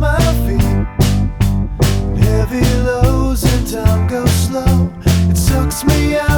my feet. Heavy lows and time goes slow. It sucks me out.